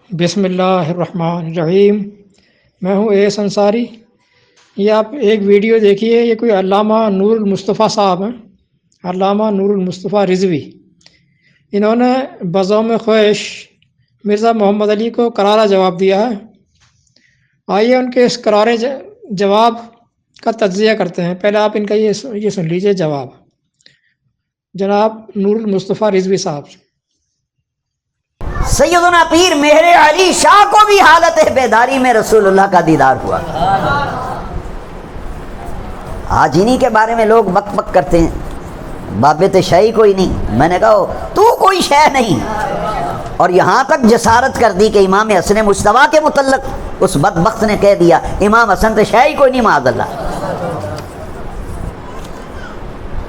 بسم اللہ الرحمن الرحیم۔ میں ہوں اے ایس انصاری۔ یہ آپ ایک ویڈیو دیکھیے، یہ کوئی علامہ نور المصطفیٰ صاحب ہیں، علامہ نور المصطفیٰ رضوی۔ انہوں نے بزوم خواہش مرزا محمد علی کو کرارا جواب دیا ہے۔ آئیے ان کے اس کرارے جواب کا تجزیہ کرتے ہیں۔ پہلے آپ ان کا یہ سن لیجئے جواب جناب نور المصطفیٰ رضوی صاحب۔ سیدنا پیر مہر علی شاہ کو بھی حالت بیداری میں رسول اللہ کا دیدار ہوا۔ آج انہی کے بارے میں لوگ بک بک کرتے ہیں، بابے تو شے کوئی نہیں۔ میں نے کہا تو کوئی شے نہیں، اور یہاں تک جسارت کر دی کہ امام حسن مجتبیٰ کے متعلق اس بدبخت نے کہہ دیا امام حسن تو شے کوئی نہیں، معاذ اللہ۔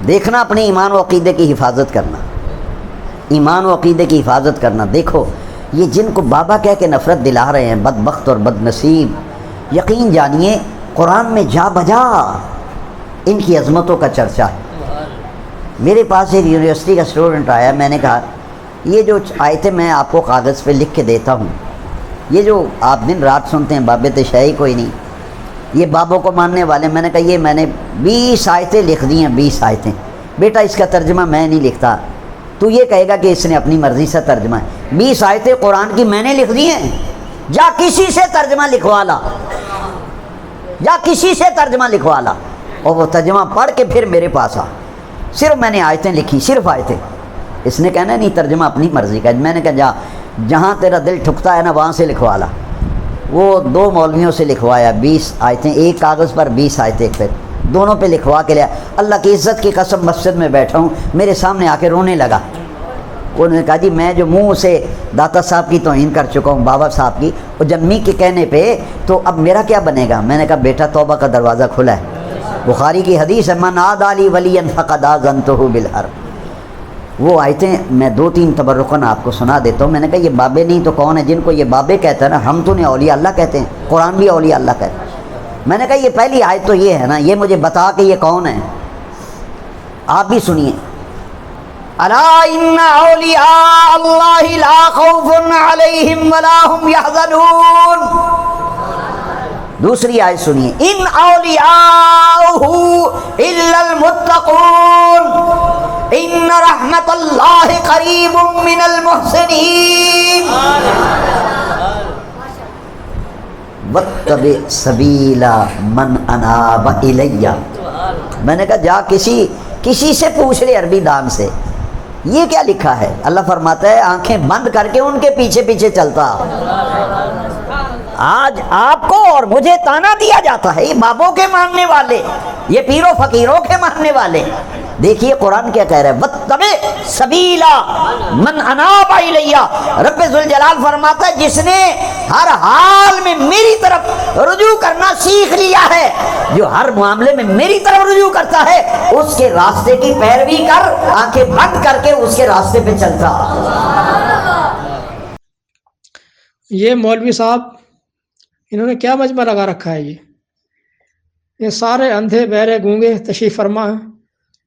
دیکھنا اپنے ایمان و عقیدے کی حفاظت کرنا، ایمان و عقیدے کی حفاظت کرنا۔ دیکھو یہ جن کو بابا کہہ کے نفرت دلا رہے ہیں، بدبخت اور بد نصیب، یقین جانیے قرآن میں جا بجا ان کی عظمتوں کا چرچا ہے۔ میرے پاس ایک یونیورسٹی کا اسٹوڈنٹ آیا، میں نے کہا یہ جو آیتیں میں آپ کو کاغذ پہ لکھ کے دیتا ہوں، یہ جو آپ دن رات سنتے ہیں بابے تو شے کوئی نہیں، یہ بابوں کو ماننے والے، میں نے کہا یہ میں نے 20 آیتیں لکھ دی ہیں، 20 آیتیں۔ بیٹا اس کا ترجمہ میں نہیں لکھتا، تو یہ کہے گا کہ اس نے اپنی مرضی سے ترجمہ ہے۔ 20 آیتیں قرآن کی میں نے لکھ دی ہیں، جا کسی سے ترجمہ لکھوا لا، جا کسی سے ترجمہ لکھوا لا، اور وہ ترجمہ پڑھ کے پھر میرے پاس آ۔ صرف میں نے آیتیں لکھی، صرف آیتیں۔ اس نے کہنا نہیں ترجمہ اپنی مرضی کا۔ میں نے کہا جا جہاں تیرا دل ٹھکتا ہے نا وہاں سے لکھوا لا۔ وہ 2 مولویوں سے لکھوایا 20 آیتیں، ایک کاغذ پر 20 آیتیں، پھر دونوں پہ لکھوا کے لیا۔ اللہ کی عزت کی قسم مسجد میں بیٹھا ہوں، میرے سامنے آ کے رونے لگا۔ انہوں نے کہا جی میں جو منہ سے داتا صاحب کی توہین کر چکا ہوں، بابا صاحب کی، اور جمی کے کہنے پہ، تو اب میرا کیا بنے گا؟ میں نے کہا بیٹا توبہ کا دروازہ کھلا ہے، بخاری کی حدیث ہے من عادی لی ولیا فقد آذنتہ بالحرب۔ وہ آیتیں میں 2-3 تبرکن آپ کو سنا دیتا ہوں۔ میں نے کہا یہ بابے نہیں تو کون ہے جن کو یہ بابے کہتا ہے نا؟ ہم تو انہیں اولیاء اللہ کہتے ہیں، قرآن بھی اولیاء اللہ کہتا ہے۔ میں نے کہا یہ پہلی آیت تو یہ ہے نا، یہ مجھے بتا کہ یہ کون ہے۔ آپ بھی سنیے، الا ان اولیاء اللہ لا خوف علیہم ولا هم يحزنون۔ دوسری آیت سنیے، ان اولیاءہ الا المتقون ان رحمت اللہ قریب من المحسنین واتبع سبیل من اناب الی۔ میں نے کہا جا کسی سے پوچھ لے، عربی دان سے، یہ کیا لکھا ہے؟ اللہ فرماتا ہے آنکھیں بند کر کے ان کے پیچھے پیچھے چلتا۔ آج آپ کو اور مجھے تانا دیا جاتا ہے، یہ بابوں کے ماننے والے، یہ پیروں فقیروں کے ماننے والے۔ دیکھیے قرآن کیا کہہ رہا ہے، وَاتَّبِعْ سَبِيلَ مَنْ أَنَابَ إِلَيَّ۔ رب ذوالجلال فرماتا ہے جس نے ہر حال میں میری طرف رجوع کرنا سیکھ لیا ہے، جو ہر معاملے میں میری طرف رجوع کرتا ہے، اس کے راستے کی پیروی کر، آنکھیں بند کر کے اس کے راستے پہ چلتا۔ یہ مولوی صاحب انہوں نے کیا مجمع لگا رکھا ہے؟ یہ سارے اندھے بہرے گونگے تشریف فرما ہیں،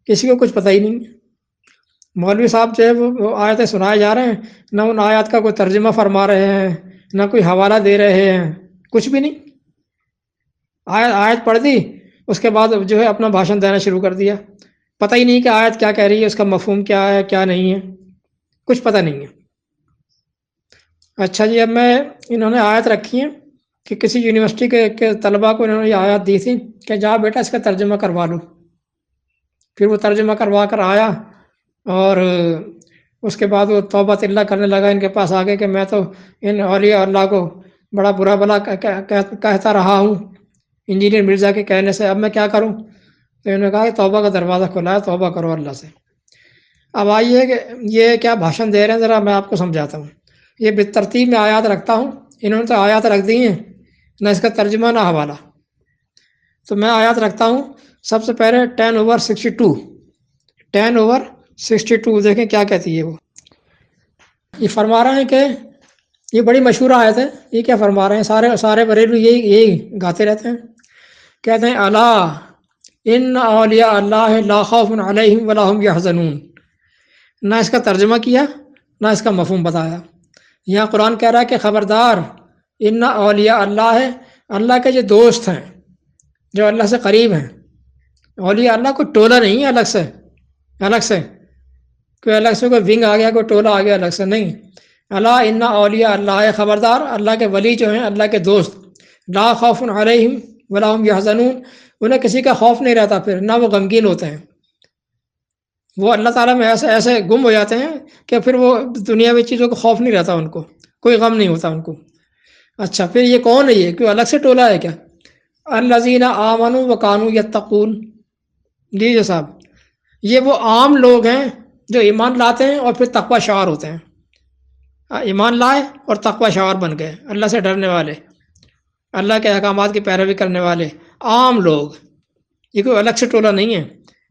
کسی کو کچھ پتہ ہی نہیں۔ مولوی صاحب جو ہے وہ آیتیں سنائے جا رہے ہیں، نہ ان آیات کا کوئی ترجمہ فرما رہے ہیں، نہ کوئی حوالہ دے رہے ہیں، کچھ بھی نہیں۔ آیت پڑھ دی، اس کے بعد جو ہے اپنا بھاشن دینا شروع کر دیا۔ پتہ ہی نہیں کہ آیت کیا کہہ رہی ہے، اس کا مفہوم کیا ہے کیا نہیں ہے، کچھ پتہ نہیں ہے۔ اچھا جی، اب انہوں نے آیت رکھی ہے کہ کسی یونیورسٹی کے طلباء کو انہوں نے یہ آیات دی تھی کہ جا بیٹا اس کا ترجمہ کروا لو۔ پھر وہ ترجمہ کروا کر آیا، اور اس کے بعد وہ توبہ اللہ کرنے لگا ان کے پاس آگے کہ میں تو ان اولیاء اللہ کو بڑا برا بلا کہتا رہا ہوں انجینئر مرزا کے کہنے سے، اب میں کیا کروں؟ تو انہوں نے کہا کہ توبہ کا دروازہ کھلا ہے، توبہ کرو اللہ سے۔ اب آئیے کہ یہ کیا بھاشن دے رہے ہیں، ذرا میں آپ کو سمجھاتا ہوں۔ یہ بالترتیب میں آیات رکھتا ہوں، انہوں نے تو آیات رکھ دی ہیں، نہ اس کا ترجمہ نہ حوالہ۔ تو میں آیات رکھتا ہوں، سب سے پہلے 10/62، 10/62 دیکھیں کیا کہتی ہے وہ۔ یہ فرما رہے ہیں کہ یہ بڑی مشہور آیت ہے، یہ کیا فرما رہے ہیں، سارے بریلوی یہی گاتے رہتے ہیں، کہتے ہیں الا ان اولیاء اللہ لا خوف علیہم ولا هم يحزنون۔ نہ اس کا ترجمہ کیا، نہ اس کا مفہوم بتایا۔ یہاں قرآن کہہ رہا ہے کہ خبردار ان اولیاء اللہ ہے، اللہ کے جو دوست ہیں جو اللہ سے قریب ہیں. اولیاء اللہ کوئی ٹولہ نہیں ہے الگ سے کوئی ونگ آ گیا، کوئی ٹولہ آ گیا الگ سے، نہیں. اللہ ان اولیاء اللہ ہے، خبردار اللہ کے ولی جو ہیں، اللہ کے دوست، لا خوف علیہم ولا هم یحزنون، انہیں کسی کا خوف نہیں رہتا، پھر نہ وہ غمگین ہوتے ہیں. وہ اللہ تعالیٰ میں ایسے گم ہو جاتے ہیں کہ پھر وہ دنیاوی چیزوں کا خوف نہیں رہتا، ان کو کوئی غم نہیں ہوتا ان کو. اچھا پھر یہ کون ہے؟ یہ کوئی الگ سے ٹولہ ہے کیا؟ الذین آمنوا وکانوا یتقون. لیجیے صاحب، یہ وہ عام لوگ ہیں جو ایمان لاتے ہیں اور پھر تقوی شعار ہوتے ہیں. ایمان لائے اور تقوی شعار بن گئے، اللہ سے ڈرنے والے، اللہ کے احکامات کی پیروی کرنے والے عام لوگ. یہ کوئی الگ سے ٹولہ نہیں ہے،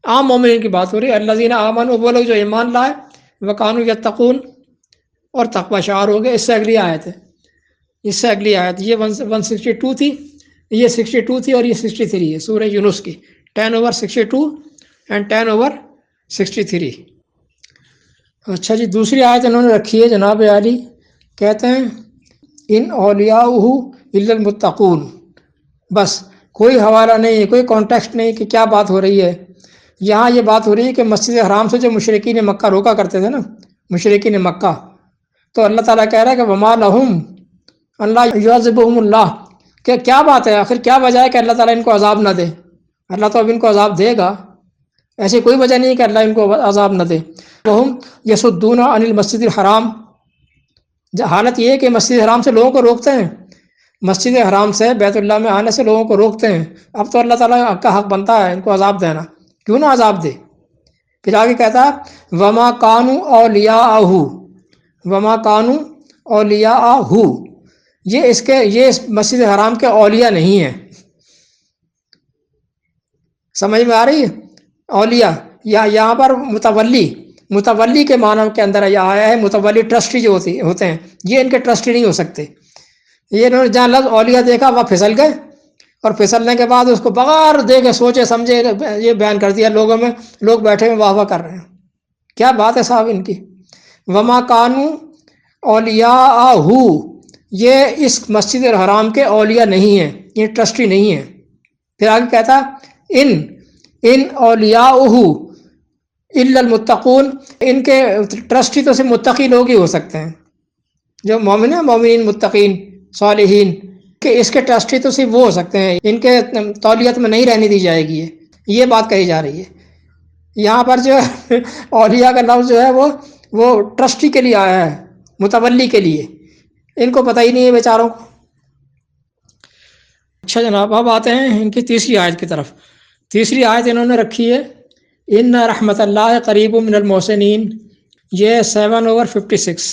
عام مومنین کی بات ہو رہی ہے. الذین آمنوا، وہ لوگ جو ایمان لائے، وکانوا یتقون، اور تقوی شعار ہو گئے. اس سے اگلی آیت ہے، یہ 162 تھی، یہ 62 تھی اور یہ 63 ہے، سورہ یونس کی 10/62 اینڈ 10/63. اچھا جی، دوسری آیت انہوں نے رکھی ہے جناب عالی، کہتے ہیں ان اولیاؤہ الا المتقون. بس کوئی حوالہ نہیں ہے، کوئی کانٹیکسٹ نہیں کہ کیا بات ہو رہی ہے. یہاں یہ بات ہو رہی ہے کہ مسجد حرام سے جو مشرکین مکہ روکا کرتے تھے نا، مشرکین مکہ، تو اللہ تعالیٰ کہہ رہا ہے کہ وما لہم اللہ یعذبہم اللہ، کہ کیا بات ہے، آخر کیا وجہ ہے کہ اللہ تعالیٰ ان کو عذاب نہ دے. اللہ تو اب ان کو عذاب دے گا، ایسی کوئی وجہ نہیں کہ اللہ ان کو عذاب نہ دے. وہم یصدون عن المسجد الحرام، حالت یہ ہے کہ مسجد حرام سے لوگوں کو روکتے ہیں، مسجد حرام سے بیت اللہ میں آنے سے لوگوں کو روکتے ہیں. اب تو اللہ تعالیٰ کا حق بنتا ہے ان کو عذاب دینا، کیوں نہ عذاب دے. پھر آگے کہتا ہے وما کانوا اولیاءہ، وما کانوا اولیاءہ، یہ اس مسجد حرام کے اولیاء نہیں ہیں. سمجھ میں آ رہی ہے؟ اولیاء یہاں پر متولی کے معنی کے اندر یہ آیا ہے. متولی ٹرسٹی جو ہوتے ہیں، یہ ان کے ٹرسٹی نہیں ہو سکتے. یہ انہوں نے جہاں لفظ اولیاء دیکھا وہاں پھسل گئے، اور پھسلنے کے بعد اس کو بغیر دیکھے سوچے سمجھے یہ بیان کر دیا لوگوں میں، لوگ بیٹھے ہوئے واہ واہ کر رہے ہیں. کیا بات ہے صاحب ان کی. وما کانوا اولیاءہ، یہ اس مسجد الحرام کے اولیاء نہیں ہیں، یہ ٹرسٹی نہیں ہیں. پھر آگے کہتا ان اولیاءہ الا المتقون، ان کے ٹرسٹی تو صرف متقی لوگ ہی ہو سکتے ہیں، جو مومن ہیں، مومنین، متقین، صالحین، کہ اس کے ٹرسٹی تو صرف وہ ہو سکتے ہیں، ان کے تولیت میں نہیں رہنے دی جائے گی. یہ بات کہی جا رہی ہے یہاں پر. جو اولیاء کا لفظ جو ہے وہ ٹرسٹی کے لیے آیا ہے، متولی کے لیے. ان کو پتہ ہی نہیں ہے بیچاروں کو. اچھا جناب، اب آتے ہیں ان کی تیسری آیت کی طرف. تیسری آیت انہوں نے رکھی ہے ان رحمت اللہ قریب من المحسنین، یہ 7/56.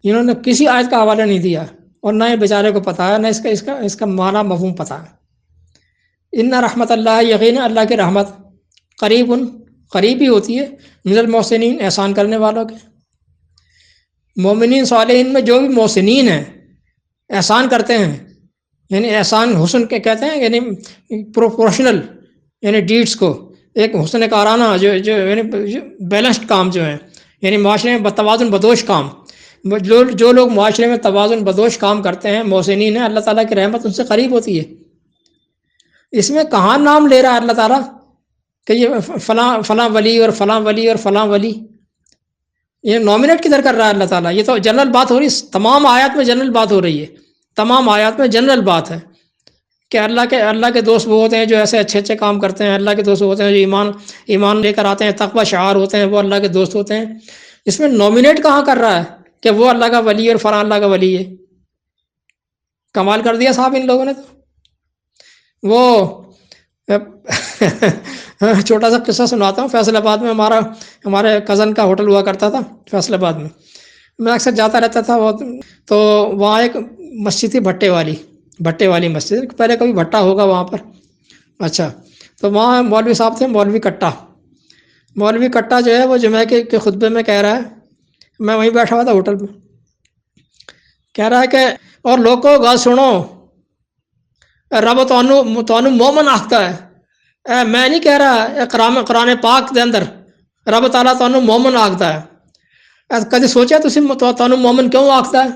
انہوں نے کسی آیت کا حوالہ نہیں دیا، اور نہ یہ بیچارے کو پتہ ہے، نہ اس کا معنی مفہوم پتہ ہے. ان رحمت اللہ، یقین اللہ کی رحمت، قریب ہی ہوتی ہے، من المحسنین، احسان کرنے والوں کے. مومنین صالحین میں جو بھی محسنین ہیں، احسان کرتے ہیں، یعنی احسان حسن کے کہتے ہیں، یعنی پروپورشنل، یعنی ڈیڈس کو، ایک حسن کارانہ جو یعنی بیلنسڈ کام جو ہیں، یعنی معاشرے میں توازن بدوش کام. جو لوگ معاشرے میں توازن بدوش کام کرتے ہیں، محسنین ہیں، اللہ تعالیٰ کی رحمت ان سے قریب ہوتی ہے. اس میں کہاں نام لے رہا ہے اللہ تعالیٰ کہ یہ فلاں ولی اور فلاں ولی اور فلاں ولی، یہ نامنیٹ کدھر کر رہا ہے اللہ تعالیٰ؟ یہ تو جنرل بات ہو رہی ہے، تمام آیات میں جنرل بات ہو رہی ہے، تمام آیات میں جنرل بات ہے کہ اللہ کے دوست وہ ہوتے ہیں جو ایسے اچھے کام کرتے ہیں. اللہ کے دوست ہوتے ہیں جو ایمان لے کر آتے ہیں، تقوی شعار ہوتے ہیں، وہ اللہ کے دوست ہوتے ہیں. اس میں نامنیٹ کہاں کر رہا ہے کہ وہ اللہ کا ولی اور فلاں اللہ کا ولی ہے؟ کمال کر دیا صاحب ان لوگوں نے. تو وہ چھوٹا سا قصہ سناتا ہوں. فیصل آباد میں ہمارے کزن کا ہوٹل ہوا کرتا تھا فیصل آباد میں اکثر جاتا رہتا تھا. تو وہاں ایک مسجد تھی بھٹے والی مسجد، پہلے کبھی بھٹا ہوگا وہاں پر. اچھا، تو وہاں مولوی صاحب تھے، مولوی کٹا جو ہے وہ جمعہ کے خطبے میں کہہ رہا ہے، میں وہیں بیٹھا ہوا تھا ہوٹل میں، کہہ رہا ہے کہ اور لوگوں گل سنو، رب تانوں مومن آختا ہے. میں نہیں کہہ رہا، قرآن پاک دے اندر رب تعالیٰ تانوں مومن آختا ہے. کدی سوچا تسی تانوں مومن کیوں آختا ہے؟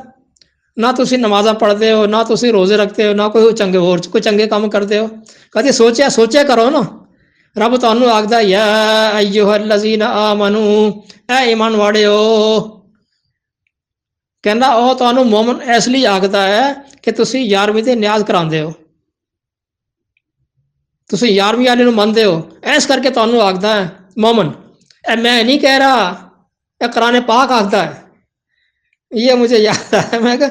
نہ تسی نمازاں پڑھتے ہو، نہ تسی روزے رکھتے ہو، نہ کوئی چنگے کام کرتے ہو. کہتے سوچیا کرو نا. رب تانوں آکھدا یا ایھا الذین آمنو، اے ایمان واڑیو. کہنا او تانوں مومن اس لیے آکھدا ہے کہ تسی 11ویں تے نیاز کراندے ہو، تسی 11ویں والے نوں مندے ہو، ایس کر کے تانوں آکھدا ہے مومن. اے میں نہیں کہہ رہا، اے قرآن پاک آکھدا ہے. یہ مجھے یاد ہے. میں کہ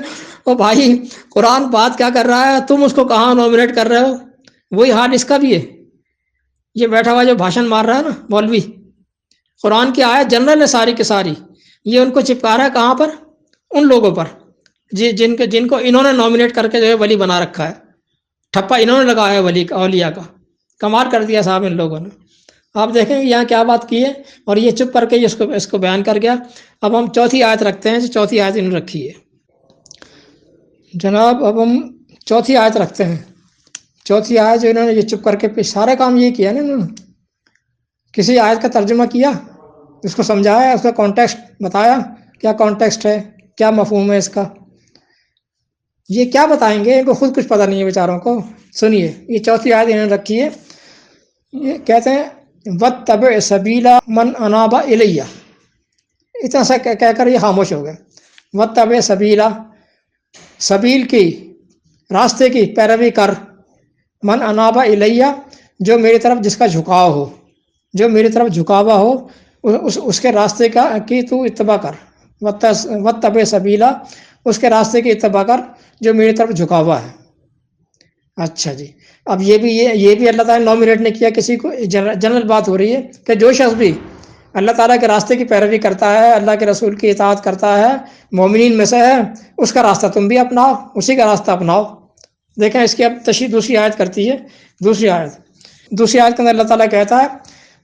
او بھائی قرآن بات کیا کر رہا ہے، تم اس کو کہاں نومنیٹ کر رہے ہو. وہی حال اس کا بھی ہے. یہ بیٹھا ہوا جو بھاشن مار رہا ہے نا مولوی، قرآن کی آیت جنرل ہے ساری کی ساری، یہ ان کو چپکا رہا ہے کہاں پر؟ ان لوگوں پر جن کو انہوں نے نومنیٹ کر کے جو ہے ولی بنا رکھا ہے. ٹھپا انہوں نے لگایا ہے ولی کا، اولیاء کا. کمال کر دیا صاحب ان لوگوں نے. آپ دیکھیں گے یہاں کیا بات کی ہے، اور یہ چپ کر کے اس کو بیان کر گیا. اب ہم چوتھی آیت رکھتے ہیں. چوتھی آیت انہوں نے رکھی ہے جناب. اب ہم چوتھی آیت رکھتے ہیں. چوتھی آیت جو انہوں نے یہ چپ کر کے سارے کام یہ کیا نا انہوں نے. کسی آیت کا ترجمہ کیا، اس کو سمجھایا، اس کا کانٹیکسٹ بتایا، کیا کانٹیکسٹ ہے، کیا مفہوم ہے اس کا. یہ کیا بتائیں گے، ان کو خود کچھ پتہ نہیں ہے بیچاروں کو. سنیے یہ چوتھی آیت انہوں نے رکھی ہے. یہ کہتے ہیں وَاتَّبِعْ سَبِيلَ مَنْ أَنَابَ إِلَيَّ. اتنا سا کہہ کر یہ خاموش ہو گئے. وَاتَّبِعْ سَبِيلَ، سبیل کی، راستے کی پیروی کر. من انابا الیہ، جو میری طرف جس کا جھکاؤ ہو، جو میری طرف جھکا ہوا ہو، اس کے راستے کی تو اتباع کر. واتبع سبیلا، اس کے راستے کی اتباع کر جو میری طرف جھکا ہوا ہے. اچھا جی. اب یہ بھی اللہ تعالیٰ نے نومینیٹ نے کیا کسی کو. جنرل بات ہو رہی ہے کہ جو شخص بھی اللہ تعالیٰ کے راستے کی پیروی کرتا ہے، اللہ کے رسول کی اطاعت کرتا ہے، مومنین میں سے ہے، اس کا راستہ تم بھی اپناؤ، اسی کا راستہ اپناؤ. دیکھیں اس کی اب تشریح دوسری آیت کرتی ہے. دوسری آیت کے اندر اللہ تعالیٰ کہتا ہے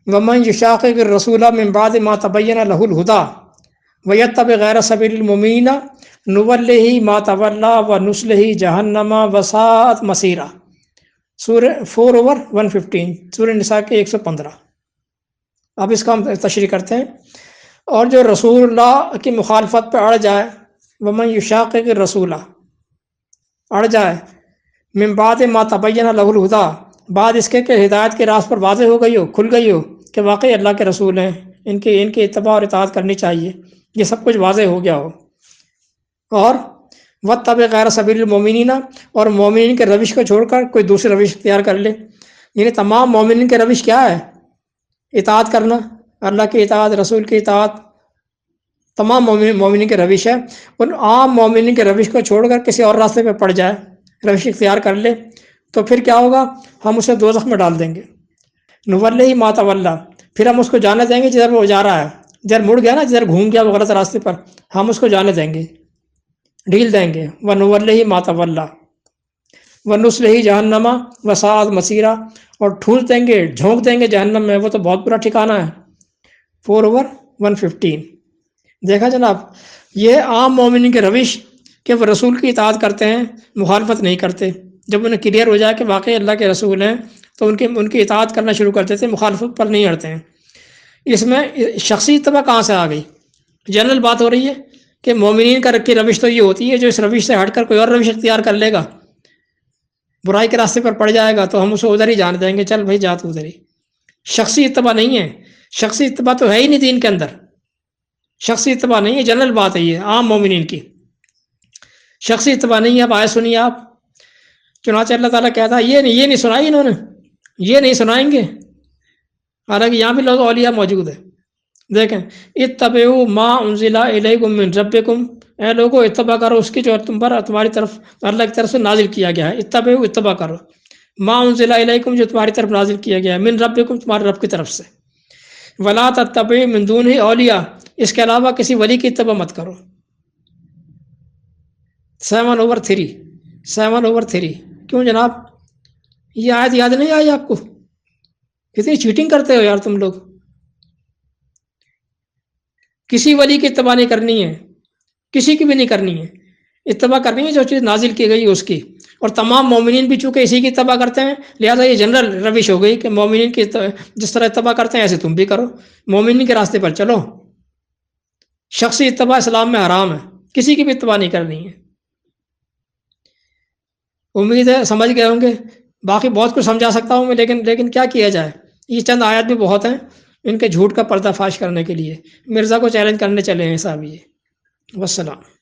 وَمَن يُشَاقِقِ الرَّسُولَ مِن بَعْدِ مَا تَبَيَّنَ لَهُ الْهُدَىٰ وَيَتَّبِعْ غَيْرَ سَبِيلِ الْمُؤْمِنِينَ نُوَلِّهِ مَا تَوَلَّىٰ وَنُصْلِهِ جَهَنَّمَ وَسَاءَتْ مَصِيرًا. سورہ 4/115، سورہ نساء کے 115. اب اس کا ہم تشریح کرتے ہیں. اور جو رسول اللہ کی مخالفت پہ اڑ جائے، وَمَن يُشَاقِقِ الرَّسُولَ، اڑ جائے، من بعد ما تبین لہ الہدیٰ، بعد اس کے کہ ہدایت کے راست پر واضح ہو گئی ہو، کھل گئی ہو کہ واقعی اللہ کے رسول ہیں، ان کی اتباع اور اطاعت کرنی چاہیے، یہ سب کچھ واضح ہو گیا ہو. اور واتبع غیر سبیل المؤمنین، اور مومنین کے روش کو چھوڑ کر کوئی دوسری روش اختیار کر لے. یعنی تمام مومنین کے روش کیا ہے؟ اطاعت کرنا، اللہ کی اطاعت، رسول کی اطاعت، تمام مومنین کے روش ہے. ان عام مومنین کے روش کو چھوڑ کر کسی اور راستے پہ پڑ جائے، روش اختیار کر لے، تو پھر کیا ہوگا؟ ہم اسے دوزخ میں ڈال دیں گے. نوَلِّهِ مَا تَوَلَّىٰ، پھر ہم اس کو جانے دیں گے جدھر وہ جا رہا ہے، جدھر مڑ گیا نا، جدھر گھوم گیا وہ غلط راستے پر، ہم اس کو جانے دیں گے، ڈھیل دیں گے. وَنُوَلِّهِ مَا تَوَلَّىٰ وَنُصْلِهِ جَهَنَّمَ وَسَاءَتْ مَصِيرًا، اور ٹھونس دیں گے، جھونک دیں گے جہنم میں، وہ تو بہت برا ٹھکانہ ہے. 4/115. دیکھا جناب، یہ عام مومنین کے روش کہ وہ رسول کی اطاعت کرتے ہیں، مخالفت نہیں کرتے. جب انہیں کلیئر ہو جائے کہ واقعی اللہ کے رسول ہیں تو ان کی اطاعت کرنا شروع کر دیتے ہیں، مخالفت پر نہیں اڑتے ہیں. اس میں شخصی اتباع کہاں سے آ گئی؟ جنرل بات ہو رہی ہے کہ مومنین کا رکھی روش تو یہ ہوتی ہے، جو اس روش سے ہٹ کر کوئی اور روش اختیار کر لے گا، برائی کے راستے پر پڑ جائے گا، تو ہم اسے ادھر ہی جان دیں گے، چل بھائی جا تو ادھر ہی. شخصی اتباع نہیں ہے. شخصی اتباع تو ہے ہی نہیں دین کے اندر. شخصی اتباع نہیں ہے، جنرل بات ہے یہ عام مومنین کی. شخصی اتباع نہیں ہے. اب آئے سنیے آپ. چنانچہ اللہ تعالیٰ کہتا ہے یہ نہیں سنائی انہوں نے، یہ نہیں سنائیں گے، حالانکہ یہاں بھی لوگ اولیاء موجود ہیں. دیکھیں اتبعوا ما انزل الیکم من ربکم، اے لوگوں اتباع کرو اس کی جو تمہاری طرف اللہ کی طرف سے نازل کیا گیا ہے. اتبعوا، اتباع کرو، ما انزل الیکم، جو تمہاری طرف نازل کیا گیا ہے، من ربکم، تمہارے رب کی طرف سے. ولا تتبعوا من دونہ اولیاء، اس کے علاوہ کسی ولی کی اتباع مت کرو. 7/3. کیوں جناب یہ آیت یاد نہیں آئی آپ کو؟ کتنی چیٹنگ کرتے ہو یار تم لوگ. کسی ولی کی اتباع نہیں کرنی ہے، کسی کی بھی نہیں کرنی ہے. اتباع کرنی ہے جو چیز نازل کی گئی اس کی. اور تمام مومنین بھی چونکہ اسی کی اتباع کرتے ہیں، لہٰذا یہ جنرل روش ہو گئی کہ مومنین کی جس طرح اتباع کرتے ہیں ایسے تم بھی کرو، مومنین کے راستے پر چلو. شخصی اتباع اسلام میں حرام ہے، کسی کی بھی اتباع نہیں کرنی ہے. امید ہے سمجھ گئے ہوں گے. باقی بہت کچھ سمجھا سکتا ہوں میں، لیکن کیا کیا جائے، یہ چند آیات بھی بہت ہیں ان کے جھوٹ کا پردہ فاش کرنے کے لیے. مرزا کو چیلنج کرنے چلے ہیں صاحب یہ. والسلام.